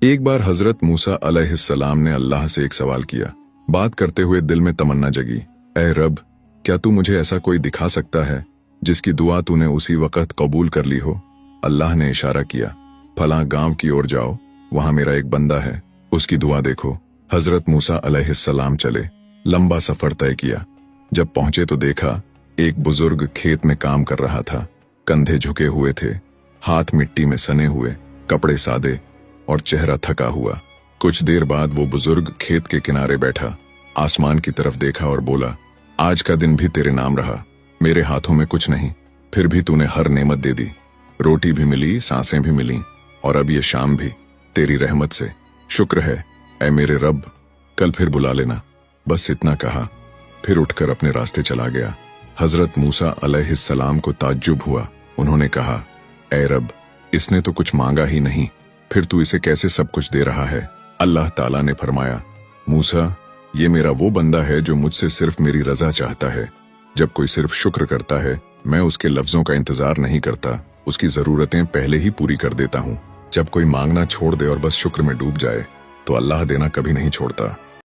एक बार हजरत मूसा अलैहिस्सलाम ने अल्लाह से एक सवाल किया। बात करते हुए दिल में तमन्ना जगी, ऐ रब, क्या तू मुझे ऐसा कोई दिखा सकता है जिसकी दुआ तूने उसी वक्त कबूल कर ली हो? अल्लाह ने इशारा किया, फलां गांव की ओर जाओ, वहां मेरा एक बंदा है, उसकी दुआ देखो। हजरत मूसा अलैहिस्सलाम चले, लंबा सफर तय किया। जब पहुंचे तो देखा एक बुजुर्ग खेत में काम कर रहा था। कंधे झुके हुए थे, हाथ मिट्टी में सने हुए, कपड़े सादे और चेहरा थका हुआ। कुछ देर बाद वो बुजुर्ग खेत के किनारे बैठा, आसमान की तरफ देखा और बोला, आज का दिन भी तेरे नाम रहा, मेरे हाथों में कुछ नहीं, फिर भी तूने हर नेमत दे दी। रोटी भी मिली, सांसें भी मिली, और अब ये शाम भी तेरी रहमत से। शुक्र है ऐ मेरे रब, कल फिर बुला लेना। बस इतना कहा, फिर उठकर अपने रास्ते चला गया। हजरत मूसा अलैहिस्सलाम को ताज्जुब हुआ। उन्होंने कहा, ऐ रब, इसने तो कुछ मांगा ही नहीं, फिर तू इसे कैसे सब कुछ दे रहा है? अल्लाह ताला ने फरमाया, मूसा, ये मेरा वो बंदा है जो मुझसे सिर्फ मेरी रजा चाहता है। जब कोई सिर्फ शुक्र करता है, मैं उसके लफ्जों का इंतजार नहीं करता, उसकी जरूरतें पहले ही पूरी कर देता हूँ। जब कोई मांगना छोड़ दे और बस शुक्र में डूब जाए, तो अल्लाह देना कभी नहीं छोड़ता।